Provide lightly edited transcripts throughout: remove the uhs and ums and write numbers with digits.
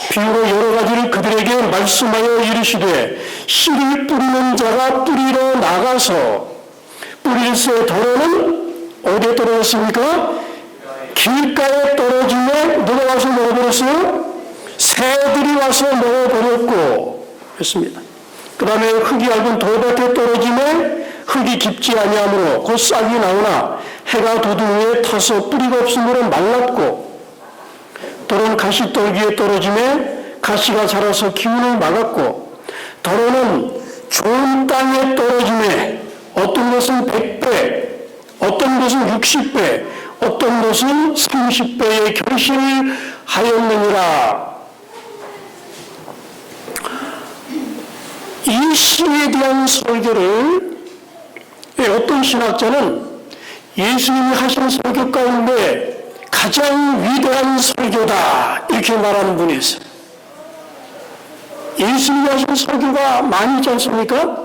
비유로 여러 가지를 그들에게 말씀하여 이르시되 씨를 뿌리는 자가 뿌리러 나가서 뿌릴새 더러는 어디에 떨어졌습니까? 길가에 떨어지며 누가 와서 먹어버렸어요? 새들이 와서 먹어버렸고 했습니다. 그 다음에 흙이 얇은 돌밭에 떨어지며 흙이 깊지 아니하므로 곧 싹이 나오나 해가 돋은 후에 타서 뿌리가 없으므로 말랐고 돌은 가시떨기에 떨어지며 가시가 자라서 기운을 막았고 더러는 좋은 땅에 떨어지며 어떤 것은 100배, 어떤 것은 60배, 어떤 것은 30배의 결실을 하였느니라. 이 시에 대한 설교를 어떤 신학자는 예수님이 하신 설교 가운데 가장 위대한 설교다 이렇게 말하는 분이 있어요. 예수님이 하신 설교가 많이 있지 않습니까?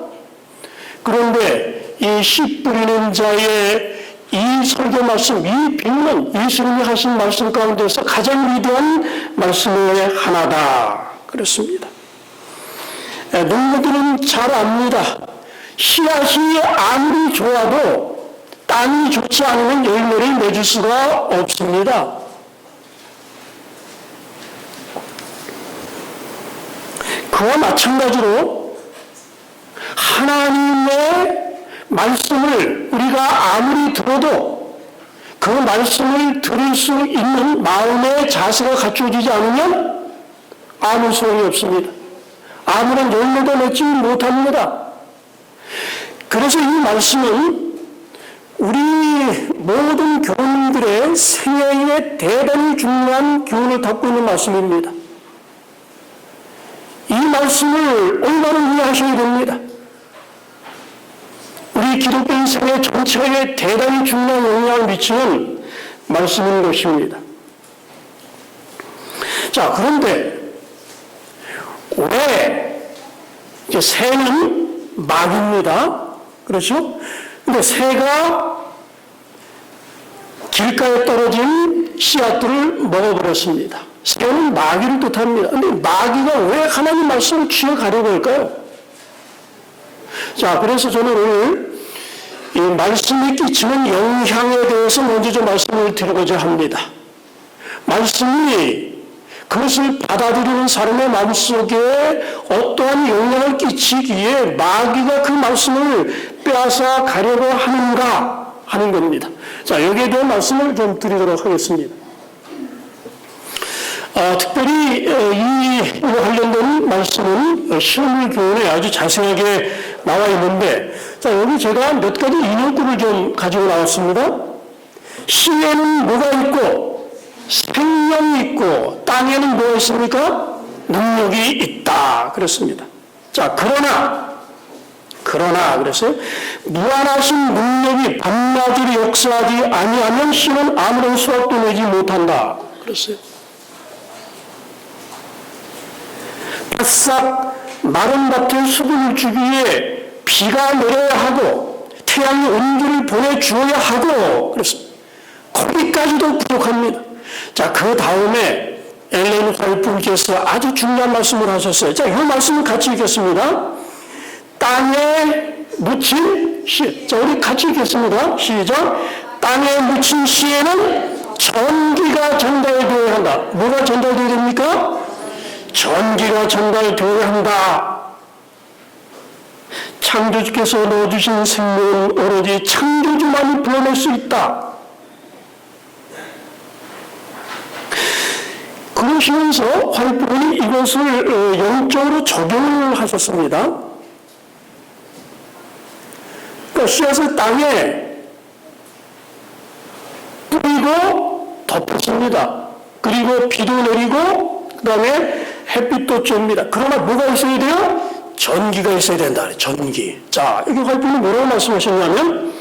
그런데 이 씨 뿌리는 자의 이 설교 말씀, 이 비유는 예수님이 하신 말씀 가운데서 가장 위대한 말씀의 하나다 그렇습니다. 농부들은 잘 압니다. 씨앗이 아무리 좋아도 땅이 좋지 않으면 열매를 맺을 수가 없습니다. 그와 마찬가지로 하나님의 말씀을 우리가 아무리 들어도 그 말씀을 들을 수 있는 마음의 자세가 갖춰지지 않으면 아무 소용이 없습니다. 아무런 열매도 맺지 못합니다. 그래서 이 말씀은 우리 모든 교인들의 생애에 대단히 중요한 교훈을 담고 있는 말씀입니다. 이 말씀을 얼마나 이해하셔야 됩니다. 우리 기독교인 생애 전체에 대단히 중요한 영향을 미치는 말씀인 것입니다. 자, 그런데 왜 이제 새는 막입니다. 그렇죠? 근데 새가 길가에 떨어진 씨앗들을 먹어버렸습니다. 새는 마귀를 뜻합니다. 근데 마귀가 왜 하나님 말씀을 취해가려고 할까요? 자, 그래서 저는 오늘 이 말씀이 끼치는 영향에 대해서 먼저 좀 말씀을 드리고자 합니다. 말씀이 그것을 받아들이는 사람의 마음속에 어떠한 영향을 끼치기에 마귀가 그 말씀을 빼앗아 가려고 하는가 하는 겁니다. 자, 여기에 대한 말씀을 좀 드리도록 하겠습니다. 특별히 이 관련된 말씀은 시험을 교훈에 아주 자세하게 나와 있는데, 자, 여기 제가 몇 가지 인용구를 좀 가지고 나왔습니다. 시에는 뭐가 있고 생명이 있고 땅에는 뭐가 있습니까? 능력이 있다 그랬습니다. 자, 그러나 그랬어요. 무한하신 능력이 밤낮으로 역사하지 아니하면 씨는 아무런 수확도 내지 못한다 그랬어요. 바싹 마른 밭에 수분을 주기 위해 비가 내려야 하고 태양이 온기를 보내주어야 하고 그랬습니다. 거기까지도 부족합니다. 자, 그 다음에 엘렌 화이트께서 아주 중요한 말씀을 하셨어요. 자, 이 말씀을 같이 읽겠습니다. 땅에 묻힌 씨. 자, 우리 같이 읽겠습니다. 시작. 땅에 묻힌 씨에는 전기가 전달되어야 한다. 뭐가 전달되어야 됩니까? 전기가 전달되어야 한다. 창조주께서 넣어주신 생명은 오로지 창조주만이 불어낼 수 있다. 그러시면서 화이트분이 이것을 영적으로 적용을 하셨습니다. 그러니까 씨앗을 땅에 뿌리고 덮었습니다. 그리고 비도 내리고 그 다음에 햇빛도 쬐입니다. 그러나 뭐가 있어야 돼요? 전기가 있어야 된다. 전기. 자, 여기 화이트분이 뭐라고 말씀하셨냐면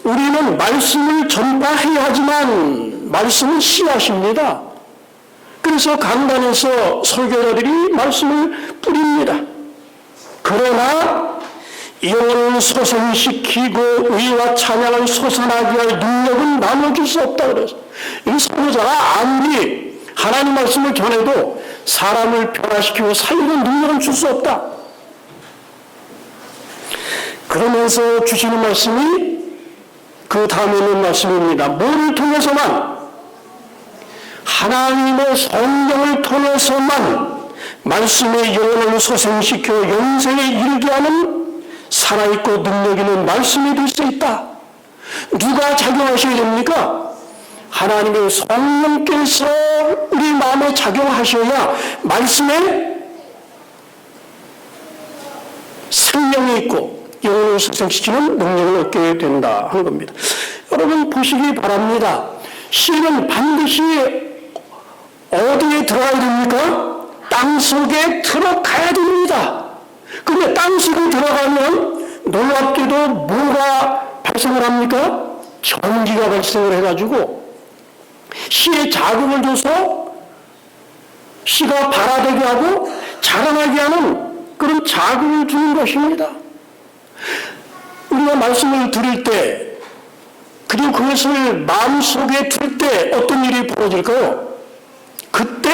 우리는 말씀을 전파해야 하지만 말씀은 씨앗입니다. 그래서 강단에서 설교자들이 말씀을 뿌립니다. 그러나 영혼을 소생시키고 의와 찬양을 솟아나게 할 능력은 나눠줄 수 없다 그래서 이 설교자가 아무리 하나님 말씀을 전해도 사람을 변화시키고 살리는 능력은 줄 수 없다. 그러면서 주시는 말씀이 그 다음에 있는 말씀입니다. 뭐를 통해서만? 하나님의 성령을 통해서만 말씀의 영혼을 소생시켜 영생에 이르게 하는 살아있고 능력 있는 말씀이 될 수 있다. 누가 작용하셔야 됩니까? 하나님의 성령께서 우리 마음에 작용하셔야 말씀에 생명이 있고 영혼을 소생시키는 능력을 얻게 된다 하는 겁니다. 여러분 보시기 바랍니다. 씨는 반드시 어디에 들어가야 됩니까? 땅속에 들어가야 됩니다. 그런데 땅속에 들어가면 놀랍게도 뭐가 발생을 합니까? 전기가 발생을 해가지고 씨에 자극을 줘서 씨가 발화되게 하고 자라나게 하는 그런 자극을 주는 것입니다. 우리가 말씀을 드릴 때 그리고 그것을 마음속에 둘 때 어떤 일이 벌어질까요? 그때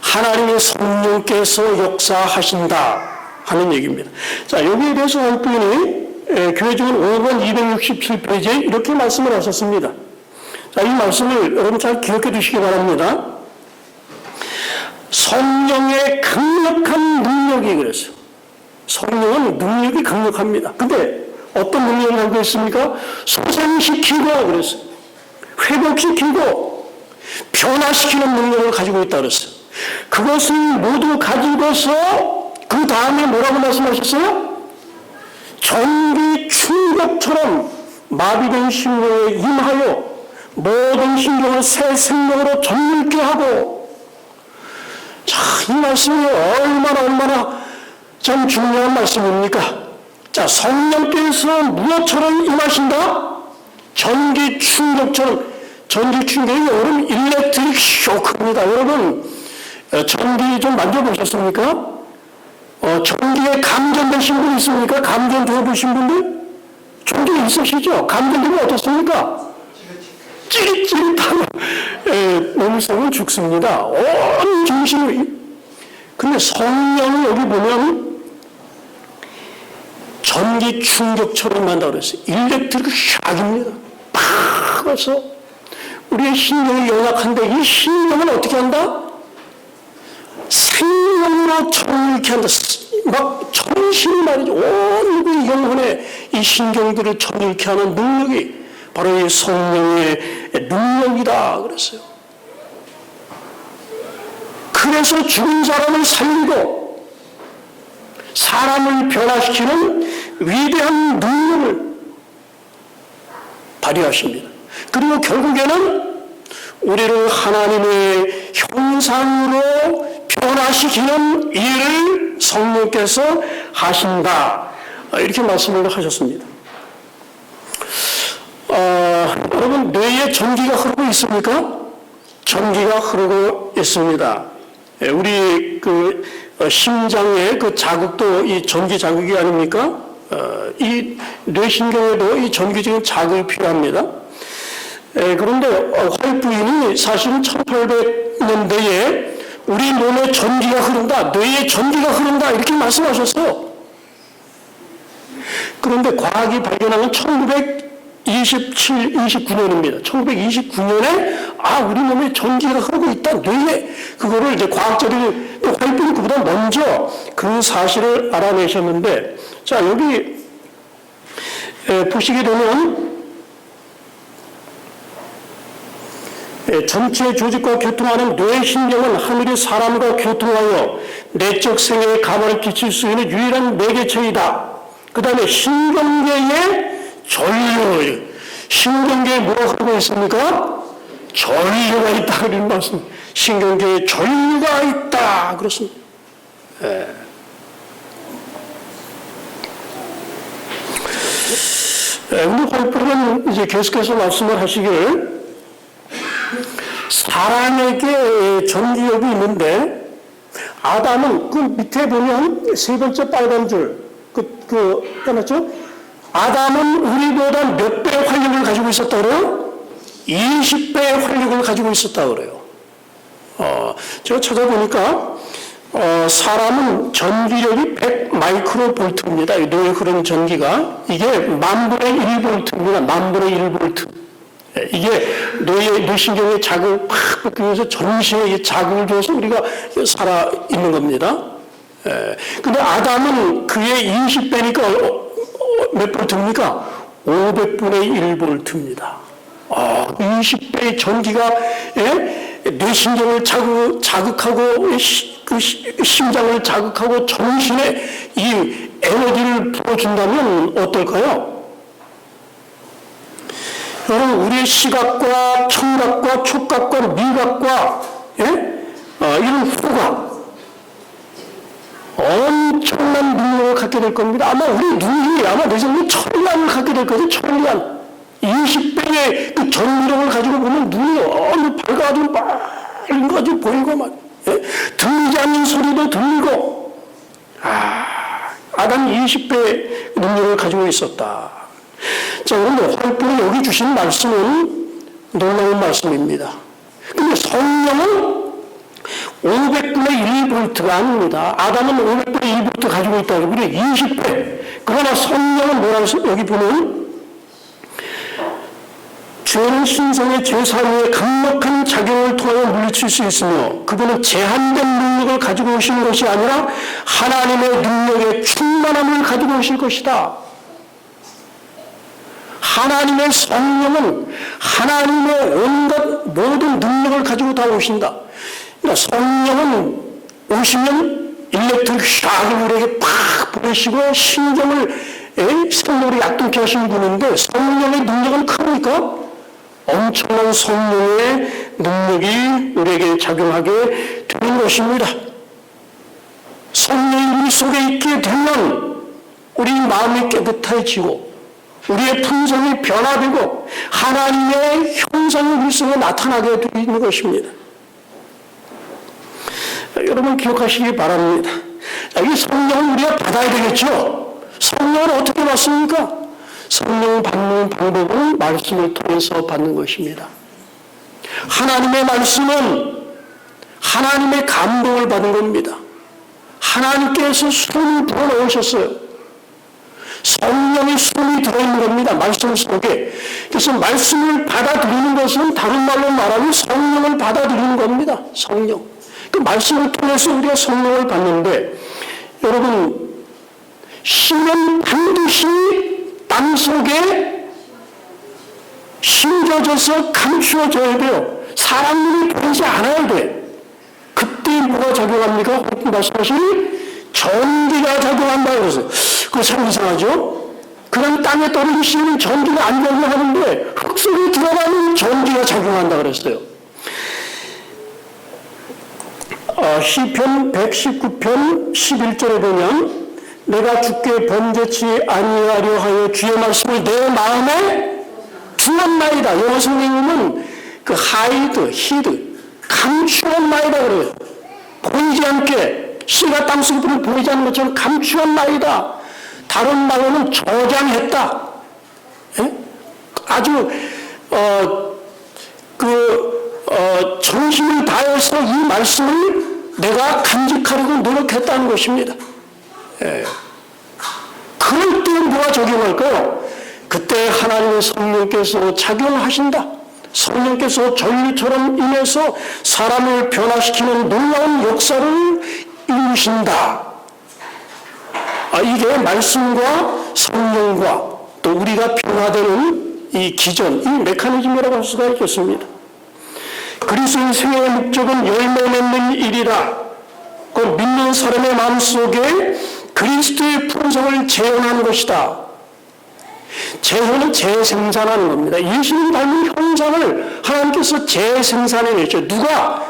하나님의 성령께서 역사하신다 하는 얘기입니다. 자, 여기에 대해서 원부인이 교회증언 5번 267페이지에 이렇게 말씀을 하셨습니다. 자, 이 말씀을 여러분 잘 기억해 두시기 바랍니다. 성령의 강력한 능력이 그랬어요. 성령은 능력이 강력합니다. 근데 어떤 능력을 가지고 있습니까? 소생시키고 그랬어요. 회복시키고 변화시키는 능력을 가지고 있다 그랬어요. 그것을 모두 가지고서 그 다음에 뭐라고 말씀하셨어요? 전기 충격처럼 마비된 심령에 임하여 모든 신경을 새 생명으로 전율케 하고. 자, 이 말씀이 얼마나 참 중요한 말씀입니까? 자, 성령께서 무엇처럼 임하신다? 전기 충격처럼. 전기 충격이 여러분 일렉트릭 쇼크입니다. 여러분 전기 좀 만져보셨습니까? 전기에 감전되신 분 있습니까? 감전되어 보신 분들? 전기 있으시죠? 감전되면 어떻습니까? 찌릿찌릿하고 몸속은 죽습니다. 온 정신이. 근데 성령이 여기 보면 전기 충격처럼 한다고 그랬어요. 일렉트릭 샥입니다. 팍 와서 우리의 신경이 연약한데 이 신경은 어떻게 한다? 생명으로 전율케 한다. 막 정신이 말이죠. 온 우리 영혼의 이 신경들을 전율케 하는 능력이 바로 이 성령의 능력이다 그랬어요. 그래서 죽은 사람을 살리고 사람을 변화시키는 위대한 능력을 발휘하십니다. 그리고 결국에는 우리를 하나님의 형상으로 변화시키는 일을 성령께서 하신다. 이렇게 말씀을 하셨습니다. 여러분 뇌에 전기가 흐르고 있습니까? 전기가 흐르고 있습니다. 우리 그 심장의 그 자극도 이 전기 자극이 아닙니까? 이 뇌신경에도 이 전기적인 자극이 필요합니다. 그런데 화이트 부인이 사실은 1800년대에 우리 몸에 전기가 흐른다, 뇌에 전기가 흐른다 이렇게 말씀하셨어요. 그런데 과학이 발견한 건 29년입니다. 1929년에 우리 몸에 전기가 흐르고 있다, 뇌에. 그거를 이제 과학자들이 화이트는 그보다 먼저 그 사실을 알아내셨는데, 자 여기 보시게 되면 전체 조직과 교통하는 뇌신경은 하늘의 사람과 교통하여 내적 생애에 가만을 끼칠 수 있는 유일한 매개체이다. 그 다음에 신경계에 전류, 신경계에 뭐가 흐르고 있습니까? 전류가 있다 그런 말씀. 신경계에 전류가 있다 그렇습니다. 우리 화이트는 이제 계속해서 말씀을 하시길, 사람에게 전기력이 있는데 아담은 그 밑에 보면 세 번째 빨간 줄 해놨죠? 아담은 우리보다 몇 배의 활력을 가지고 있었다 그래요? 20배의 활력을 가지고 있었다 그래요. 제가 찾아보니까 사람은 전기력이 100 마이크로볼트입니다. 뇌에 흐르는 전기가 이게 만분의 1볼트입니다. 만분의 1볼트. 이게 뇌신경에 자극을 팍 받으면서 전신에 자극을 줘서 우리가 살아 있는 겁니다. 근데 아담은 그의 20배니까 몇 볼트입니까? 500분의 1볼트입니다. 20배의 전기가 뇌신경을 자극하고 그 심장을 자극하고 전신에 이 에너지를 불어준다면 어떨까요? 여러분, 우리의 시각과 청각과 촉각과 미각과 이런 후각 엄청난 능력을 갖게 될 겁니다. 아마 우리 눈이 아마 내생에 천리안을 갖게 될 거죠. 천리안. 20배의 그 전력을 가지고 보면 눈이 밝아가지고 빨린 거 가지고 보이고 막 들리지 않는 소리도 들리고 아담이 20배의 능력을 가지고 있었다. 자, 그런데 활보로 여기 주신 말씀은 놀라운 말씀입니다. 근데 성령은 500분의 1볼트가 아닙니다. 아담은 500분의 1볼트 가지고 있다고 우리 20배. 그러나 성령은 뭐라고 해서 여기 보면 죄는 신성의 제사위에 강력한 작용을 통하여 물리칠 수 있으며 그분은 제한된 능력을 가지고 오신 것이 아니라 하나님의 능력의 충만함을 가지고 오실 것이다. 하나님의 성령은 하나님의 온갖 모든 능력을 가지고 다 오신다. 그러니까 성령은 오시면 일렉트릭 샥을 우리에게 팍 보내시고 신경을 생명으로 약동케 하시는 분인데 성령의 능력은 큽니까? 엄청난 성령의 능력이 우리에게 작용하게 되는 것입니다. 성령이 우리 속에 있게 되면 우리 마음이 깨끗해지고 우리의 품성이 변화되고 하나님의 형상이 우리 속에 나타나게 되는 것입니다. 여러분 기억하시기 바랍니다. 이 성령을 우리가 받아야 되겠죠. 성령을 어떻게 받습니까? 성령 받는 방법은 말씀을 통해서 받는 것입니다. 하나님의 말씀은 하나님의 감동을 받은 겁니다. 하나님께서 숨을 불어넣으셨어요. 성령의 숨이 들어있는 겁니다. 말씀 속에. 그래서 말씀을 받아들이는 것은 다른 말로 말하면 성령을 받아들이는 겁니다. 성령. 그 말씀을 통해서 우리가 성령을 받는데 여러분 신은 반드시 땅 속에 심겨져서 감추어져야 돼요. 사람 눈이 보이지 않아야 돼. 그때 뭐가 작용합니까? 혹시 말씀하신 전기가 작용한다 그래서 그거 참 이상하죠? 그냥 땅에 떨어진 씨는 전기가 안 작용하는데 흙 속에 들어가면 전기가 작용한다 그랬어요. 시편 119편 11절에 보면 내가 주께 번제치 아니하려 하여 주의 말씀을 내 마음에 두었나이다. 영어 성경은 그 hide, hid, 감추었나이다 그래요. 보이지 않게 씨가 땅속에 보면 보이지 않는 것처럼 감추었나이다. 다른 말로는 저장했다. 아주 정신을 다해서 이 말씀을 내가 간직하려고 노력했다는 것입니다. 그럴 때 뭐가 적용할까요? 그때 하나님의 성령께서 작용하신다. 성령께서 전류처럼 인해서 사람을 변화시키는 놀라운 역사를 이루신다. 이게 말씀과 성령과 또 우리가 변화되는 이 기전, 이 메커니즘이라고 할 수가 있겠습니다. 그리스도인 생애의 목적은 열매 맺는 일이라. 그 믿는 사람의 마음속에 그리스도의 품성을 재현하는 것이다. 재현은 재생산하는 겁니다. 예수님 닮은 형상을 하나님께서 재생산해냈죠. 누가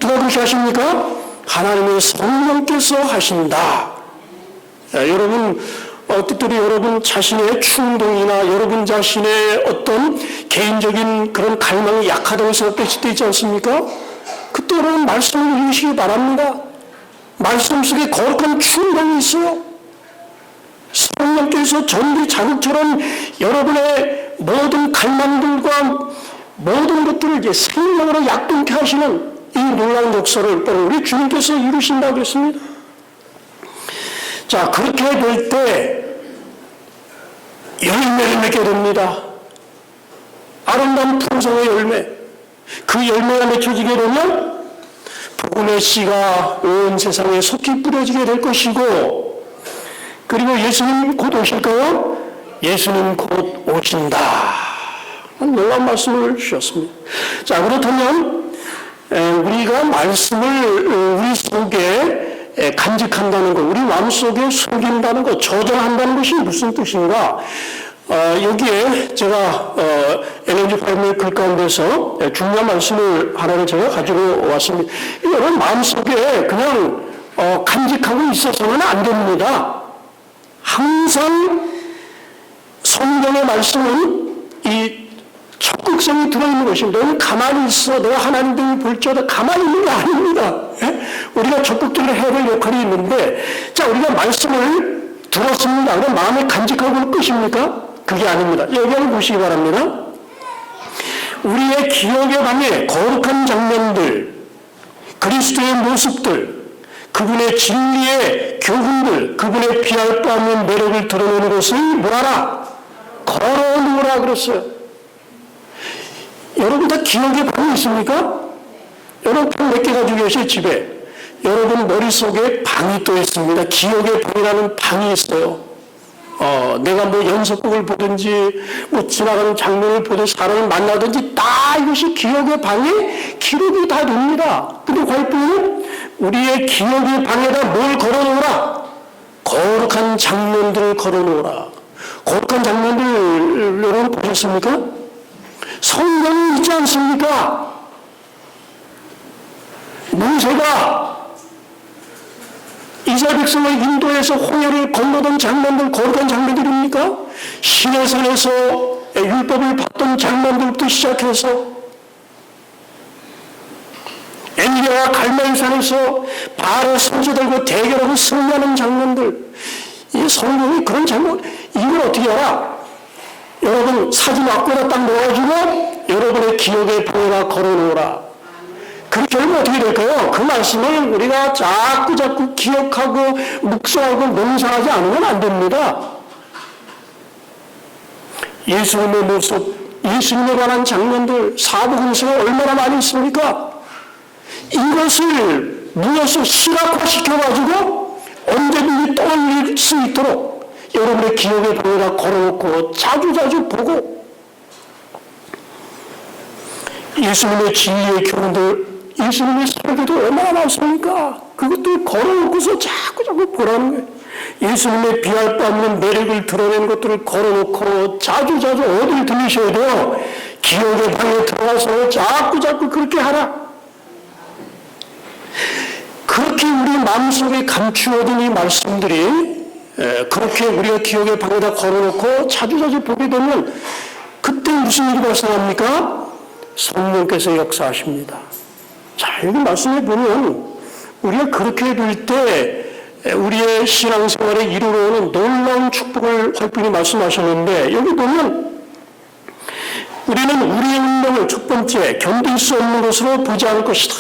그렇게 하십니까? 하나님의 성령께서 하신다. 여러분 특별히 여러분 자신의 충동이나 여러분 자신의 어떤 개인적인 그런 갈망이 약하다고 생각되실 때 있지 않습니까? 그때 여러분 말씀을 읽으시기 바랍니다. 말씀 속에 거룩한 충동이 있어요. 성령께서 전기 자극처럼 여러분의 모든 갈망들과 모든 것들을 이제 생명으로 약동케 하시는 이 놀라운 역사를 바로 우리 주님께서 이루신다고 했습니다. 자, 그렇게 될 때 열매를 맺게 됩니다. 아름다운 풍성의 열매. 그 열매가 맺혀지게 되면 복음의 씨가 온 세상에 속히 뿌려지게 될 것이고, 그리고 예수님 곧 오실까요? 예수님 곧 오신다. 놀라운 말씀을 주셨습니다. 자, 그렇다면 우리가 말씀을 우리 속에 간직한다는 것, 우리 마음속에 숨긴다는 것, 저장한다는 것이 무슨 뜻인가? 여기에 제가 LNG 파이브의 글 가운데서 중요한 말씀을 하나를 제가 가지고 왔습니다. 여러분 마음속에 그냥 간직하고 있어서는 안 됩니다. 항상 성경의 말씀은 이 적극성이 들어있는 것입니다. 너는 가만히 있어. 내가 하나님 등을 볼지어다. 가만히 있는 게 아닙니다. 예? 우리가 적극적으로 해야 될 역할이 있는데, 자, 우리가 말씀을 들었습니다. 그럼 마음에 간직하고는 끝입니까? 그게 아닙니다. 여기 한번 보시기 바랍니다. 우리의 기억의 방에 거룩한 장면들, 그리스도의 모습들, 그분의 진리의 교훈들, 그분의 비할 바 없는 매력을 드러내는 것을 뭐하라? 걸어놓으라 그랬어요. 여러분 다 기억의 방이 있습니까? 여러분 방 몇 개 가지고 계세요, 집에? 여러분 머릿속에 방이 또 있습니다. 기억의 방이라는 방이 있어요. 내가 뭐 연속극을 보든지, 뭐 지나가는 장면을 보든지, 사람을 만나든지, 다 이것이 기억의 방에 기록이 다 됩니다. 근데 과연 우리의 기억의 방에다 뭘 걸어놓으라? 거룩한 장면들을 걸어놓으라. 거룩한 장면들 여러분 보셨습니까? 성경이 있지 않습니까? 모세가 이스라엘 백성을 인도해서 홍해를 건너던 장면들, 거룩한 장면들입니까? 시내산에서 율법을 받던 장면들부터 시작해서 엘리야와 갈멜산에서 바알의 선지들과 대결하고 승리하는 장면들, 이 성경이 그런 장면, 이걸 어떻게 알아? 여러분 사진 앞에다 딱 넣어가지고 여러분의 기억에 방에다 걸어놓으라. 그렇게 하면 어떻게 될까요? 그 말씀을 우리가 자꾸 기억하고 묵상하고 맹상하지 않으면 안 됩니다. 예수님의 모습, 예수님에 관한 장면들, 사복음서에 얼마나 많이 있습니까? 이것을 무엇을 시각화시켜가지고 언제든지 떠올릴 수 있도록 여러분의 기억에 방에다 걸어놓고 자주 보고, 예수님의 진리의 교훈들, 예수님의 설교도 얼마나 많습니까? 그것도 걸어놓고서 자꾸 보라는 거예요. 예수님의 비할 바 없는 매력을 드러내는 것들을 걸어놓고 자주 어딜 들리셔야 돼요? 기억의 방에 들어가서 자꾸 그렇게 하라. 그렇게 우리 마음속에 감추어진 이 말씀들이 그렇게 우리가 기억의 방에다 걸어놓고 자주 보게 되면 그때 무슨 일이 발생합니까? 성령께서 역사하십니다. 자, 여기 말씀해 보면 우리가 그렇게 될 때 우리의 신앙생활에 이루어오는 놀라운 축복을 활분히 말씀하셨는데, 여기 보면 우리는 우리의 운명을 첫 번째 견딜 수 없는 것으로 보지 않을 것이다.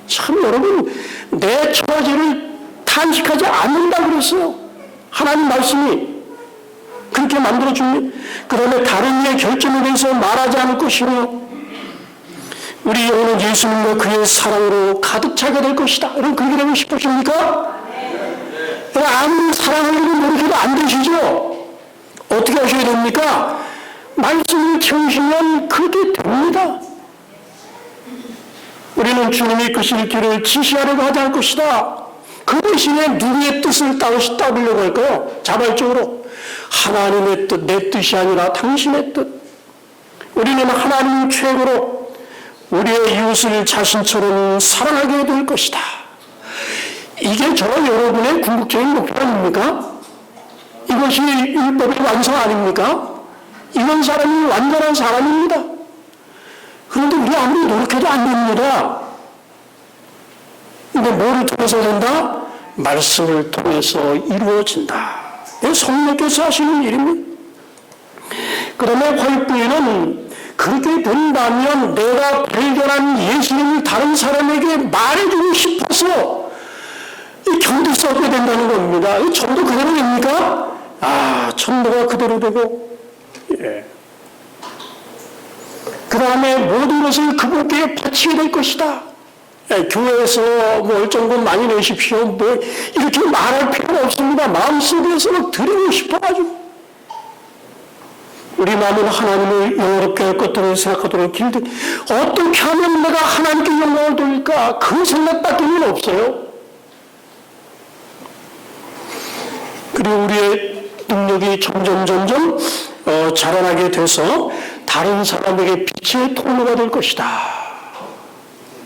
참 여러분, 내 처지를 탄식하지 않는다 그랬어요. 하나님 말씀이 그렇게 만들어줍니다. 그 다음에 다른 이의 결점에 대해서 말하지 않을 것이며, 우리 영혼은 예수님과 그의 사랑으로 가득 차게 될 것이다. 여러분 그렇게 되고 싶으십니까? 네. 아무리 사랑하려고 노력해도 안 되시죠? 어떻게 하셔야 됩니까? 말씀을 채우시면 그렇게 됩니다. 우리는 주님이 이끄실 길을 지시하려고 하지 않을 것이다. 그 대신에 누구의 뜻을 따르려고 할까요? 자발적으로 하나님의 뜻, 내 뜻이 아니라 당신의 뜻. 우리는 하나님 최고로 우리의 이웃을 자신처럼 사랑하게 될 것이다. 이게 저와 여러분의 궁극적인 목표 아닙니까? 이것이 율법의 완성 아닙니까? 이런 사람이 완전한 사람입니다. 그런데 우리 아무리 노력해도 안 됩니다. 근데 뭐를 통해서 된다? 말씀을 통해서 이루어진다. 성령께서 하시는 일입니다. 그 다음에 화요일에는 그렇게 본다면 내가 발견한 예수님을 다른 사람에게 말해주고 싶어서 견딜 수 없게 된다는 겁니다. 이 전도 그대로 됩니까? 전도가 그대로 되고, 그 다음에 모든 것을 그분께 바치게 될 것이다. 교회에서 뭐 얼정돈 많이 내십시오. 뭐 이렇게 말할 필요가 없습니다. 마음속에서 막 드리고 싶어가지고. 우리 마음은 하나님을 영화롭게 할 것들을 생각하도록 길들. 어떻게 하면 내가 하나님께 영광을 돌릴까? 그 생각밖에는 없어요. 그리고 우리의 능력이 점점 자라나게 돼서 다른 사람에게 빛의 통로가 될 것이다.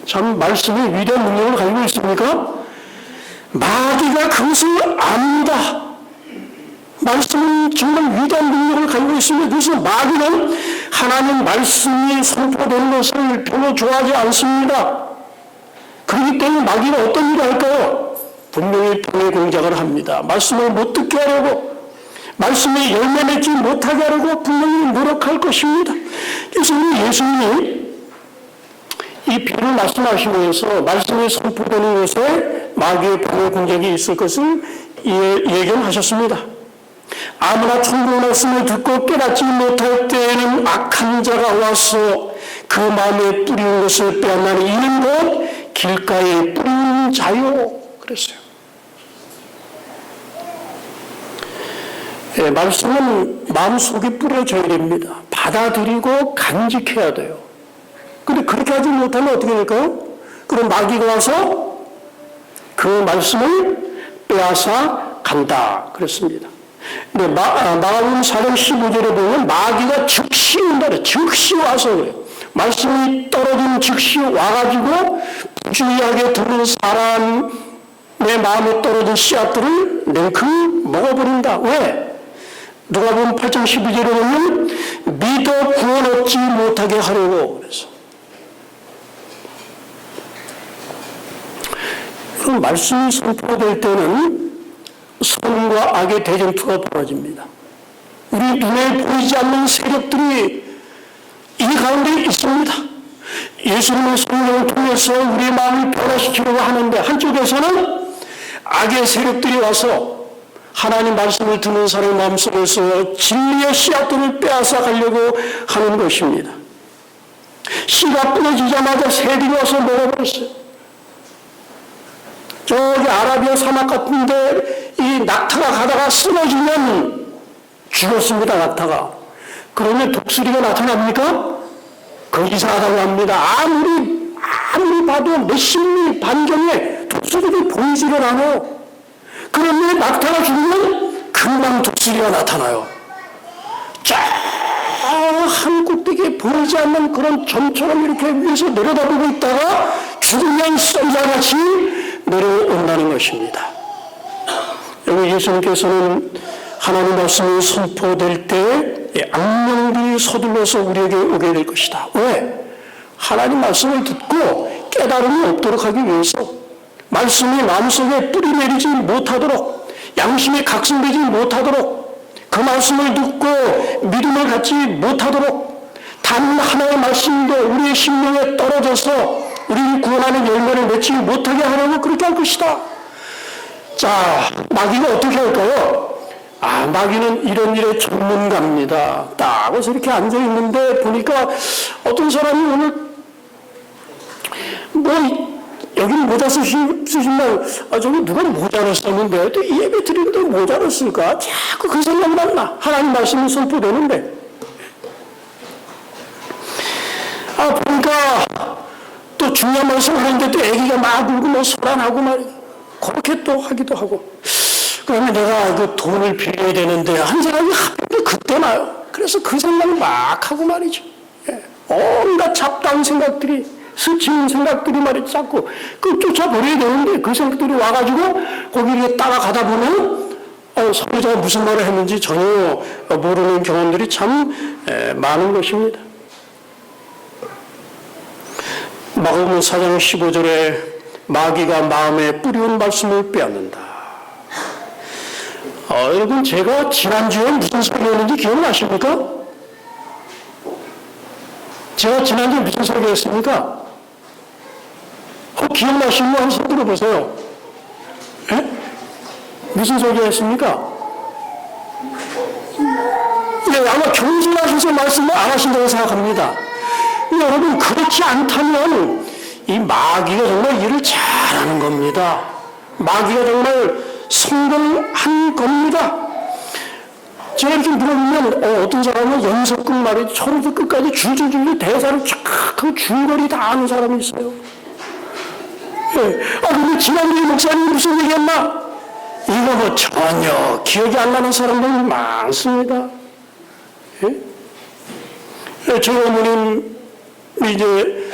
참 말씀이 위대한 능력을 가지고 있습니까? 마귀가 그것을 압니다. 말씀은 정말 위대한 능력을 가지고 있습니다. 그래서 마귀는 하나님 말씀이 선포되는 것을 별로 좋아하지 않습니다. 그렇기 때문에 마귀가 어떤 일을 할까요? 분명히 방해 공작을 합니다. 말씀을 못 듣게 하려고, 말씀에 열매 맺지 못하게 하려고 분명히 노력할 것입니다. 그래서 우리 예수님이 이 비유를 말씀하시면서 말씀이 선포되는 것에 마귀의 방해 공작이 있을 것을 예견하셨습니다. 아무나 천국의 말씀을 듣고 깨닫지 못할 때에는 악한 자가 와서 그 마음에 뿌리는 것을 빼앗나니 이는 곧 길가에 뿌리는 자요. 그랬어요. 말씀은 마음속에 뿌려져야 됩니다. 받아들이고 간직해야 돼요. 근데 그렇게 하지 못하면 어떻게 될까요? 그럼 마귀가 와서 그 말씀을 빼앗아 간다. 그랬습니다. 네, 마가복음 4장 15절에 보면 마귀가 즉시 온다 그래요. 즉시 와서 그래요. 말씀이 떨어진 즉시 와가지고 부주의하게 듣는 사람의 마음에 떨어진 씨앗들을 냉큼 먹어버린다. 왜? 누가복음 8장 12절에 보면 믿어 구원 얻지 못하게 하려고 그래서. 그럼 말씀이 선포될 때는 선과 악의 대전투가 벌어집니다. 우리 눈에 보이지 않는 세력들이 이 가운데 있습니다. 예수님의 성령을 통해서 우리의 마음을 변화시키려고 하는데 한쪽에서는 악의 세력들이 와서 하나님 말씀을 듣는 사람의 마음속에서 진리의 씨앗들을 빼앗아 가려고 하는 것입니다. 씨가 뿌려지자마자 새들이 와서 먹어버렸어요. 저기 아라비아 사막 같은데 이 낙타가 가다가 쓰러지면 죽었습니다. 낙타가. 그러면 독수리가 나타납니까? 그 이상하다고 합니다. 아무리 봐도 몇십 리 반경에 독수리가 보이지를 않아요. 그런데 낙타가 죽으면 금방 독수리가 나타나요. 쫙 한 꼭대기에 보이지 않는 그런 점처럼 이렇게 위에서 내려다보고 있다가 죽으면 쏜자같이 내려온다는 것입니다. 여기 예수님께서는 하나님 말씀이 선포될 때 악령들이 서둘러서 우리에게 오게 될 것이다. 왜? 하나님 말씀을 듣고 깨달음이 없도록 하기 위해서 말씀이 마음속에 뿌리 내리지 못하도록 양심이 각성되지 못하도록 그 말씀을 듣고 믿음을 갖지 못하도록 단 하나의 말씀도 우리의 심령에 떨어져서 우리를 구원하는 열매를 맺지 못하게 하려고 그렇게 할 것이다. 자, 마귀가 어떻게 할까요? 마귀는 이런 일의 전문가입니다. 딱 와서 이렇게 앉아있는데 보니까 어떤 사람이 오늘 여기는 모자 쓰신다고 저기 누가 모자를 썼는데 또 이 예배 드리는데 모자를 쓸까? 자꾸 그 생각이 나. 하나님 말씀이 선포되는데 보니까 또 중요한 말씀 하는데 또 애기가 막 울고 뭐 소란하고 말이야. 그렇게 또 하기도 하고. 그러면 내가 그 돈을 빌려야 되는데 한 사람이 하필 그때 나요. 그래서 그 생각을 막 하고 말이죠. 온갖 잡다한 생각들이 스치는 생각들이 말이죠. 자꾸 그 쫓아버려야 되는데 그 생각들이 와가지고 거기에 따라가다 보면 설교자가 무슨 말을 했는지 전혀 모르는 경험들이 참 많은 것입니다. 마가복음 4장 15절에 마귀가 마음에 뿌리운 말씀을 빼앗는다. 여러분 제가 지난주에 무슨 설교했는지 기억나십니까? 제가 지난주에 무슨 소개했습니까? 기억나시는 거 한번 손 들어보세요. 예? 무슨 소개했습니까? 예, 아마 경진하셔서 말씀을 안 하신다고 생각합니다. 여러분, 그렇지 않다면 이 마귀가 정말 일을 잘하는 겁니다. 마귀가 정말 성공한 겁니다. 제가 이렇게 물어보면 어떤 사람은 연속극 말이죠. 처음부터 끝까지 줄줄줄 대사를 쫙 그 줄거리 다 아는 사람이 있어요. 예. 근데 지난주에 목사님 무슨 얘기했나? 이거 뭐 전혀 기억이 안 나는 사람들이 많습니다. 예? 예, 저희 어머님 이제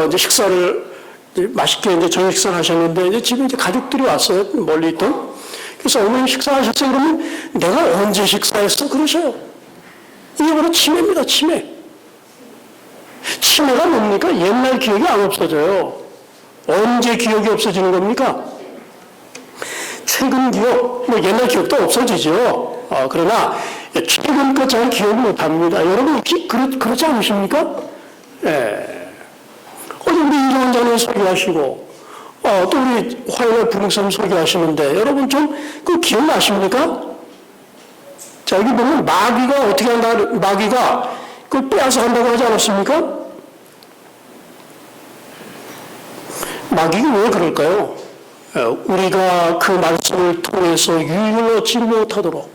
이제 식사를 이제 맛있게 이제 저녁 식사를 하셨는데 이제 집에 이제 가족들이 왔어요. 멀리 있던. 그래서 어머님 식사하셨어요. 그러면 내가 언제 식사했어? 그러셔요. 이게 바로 치매입니다. 치매. 치매가 뭡니까? 옛날 기억이 안 없어져요. 언제 기억이 없어지는 겁니까? 최근 기억, 뭐 옛날 기억도 없어지죠. 그러나 최근 거 잘 기억 못 합니다. 여러분, 그렇지 않으십니까? 예. 어제 우리 이정원 장님 소개하시고, 또 우리 화요일 부목사님 소개하시는데, 여러분 좀 그 기억나십니까? 자, 여기 보면 마귀가 어떻게 한다, 마귀가 그걸 빼앗아 간다고 하지 않았습니까? 마귀가 왜 그럴까요? 우리가 그 말씀을 통해서 유익을 얻지 못하도록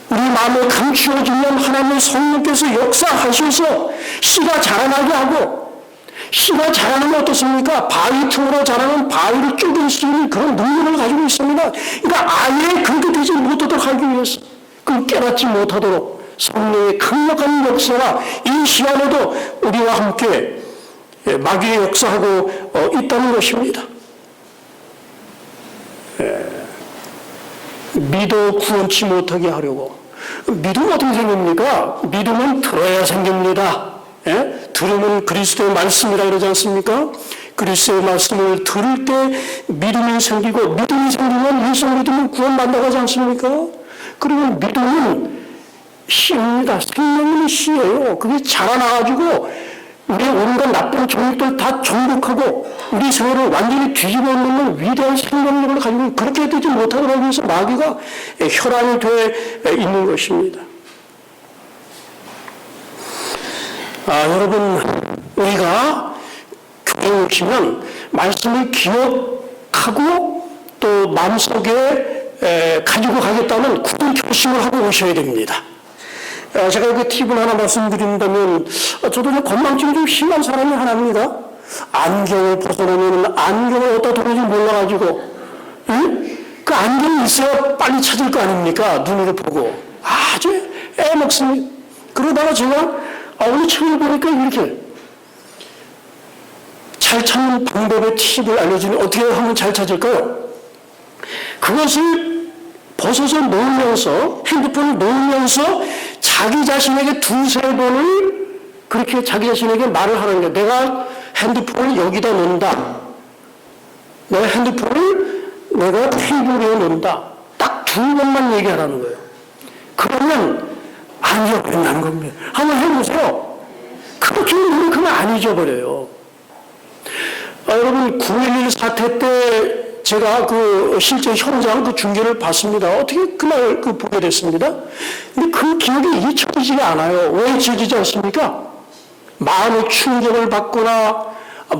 우리 마음에 감추어지면 하나님의 성령께서 역사하셔서 씨가 자라나게 하고, 씨가 자라나면 어떻습니까? 바위 틈으로 자라는 바위를 쪼갤 수 있는 그런 능력을 가지고 있습니다. 그러니까 아예 그렇게 되지 못하도록 하기 위해서, 그 깨닫지 못하도록 성령의 강력한 역사가 이 시간에도 우리와 함께 마귀의 역사하고 있다는 것입니다. 믿어 구원치 못하게 하려고. 믿음은 어떻게 생깁니까? 믿음은 들어야 생깁니다. 예? 들으면 그리스도의 말씀이라 그러지 않습니까? 그리스도의 말씀을 들을 때 믿음이 생기고, 믿음이 생기면 예수 믿으면 구원받는다고 하지 않습니까? 그리고 믿음은 씨입니다. 생명은 씨예요. 그게 자라나가지고 우리의 온갖 나쁜 종족들 다 정복하고 우리 세계를 완전히 뒤집어 놓는 위대한 생명력을 가지고, 그렇게 되지 못하도록 하기 위해서 마귀가 혈안이 돼 있는 것입니다. 여러분, 우리가 교회에 오시면 말씀을 기억하고 또 마음속에 가지고 가겠다는 굳은 결심을 하고 오셔야 됩니다. 제가 그 팁을 하나 말씀드린다면, 저도 좀 건망증이 좀 심한 사람이 하나입니다. 안경을 벗어놓으면 안경을 어디다 두는지 몰라가지고, 응? 그 안경이 있어야 빨리 찾을 거 아닙니까? 눈으로 보고. 아주 애먹습니다. 그러다가 제가 오늘 책을 보니까 이렇게 잘 찾는 방법의 팁을 알려주니 어떻게 하면 잘 찾을까요? 그것을 벗어서 놓으면서, 핸드폰을 놓으면서 자기 자신에게 두세 번을 그렇게 자기 자신에게 말을 하는 거예요. 내가 핸드폰을 여기다 놓는다. 내가 핸드폰을 내가 테이블 위에 놓는다. 딱 두 번만 얘기하라는 거예요. 그러면 안 잊어버린다는 겁니다. 한번 해보세요. 그렇게 노력하면 안 잊어버려요. 여러분, 9.11 사태 때 제가 그 실제 현장 그 중계를 봤습니다. 어떻게 그날 보게 됐습니다. 근데 그 기억이 잊혀지지가 않아요. 왜 잊혀지지 않습니까? 마음의 충격을 받거나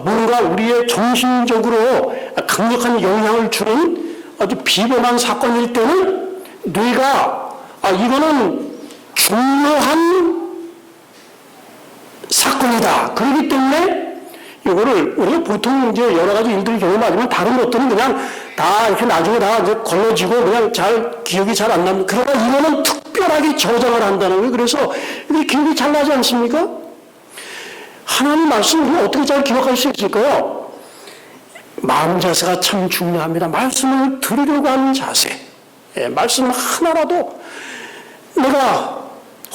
뭔가 우리의 정신적으로 강력한 영향을 주는 아주 비범한 사건일 때는 뇌가 이거는 중요한 사건이다. 그렇기 때문에 이거를 우리가 보통 이제 여러 가지 일들이 경험하지만 다른 것들은 그냥 다 이렇게 나중에 다 이제 걸러지고 그냥 잘 기억이 잘 안 납니다. 그러나 이거는 특별하게 저장을 한다는 거예요. 그래서 이게 기억이 잘 나지 않습니까? 하나님 말씀을 어떻게 잘 기억할 수 있을까요? 마음 자세가 참 중요합니다. 말씀을 들으려고 하는 자세. 말씀 하나라도 내가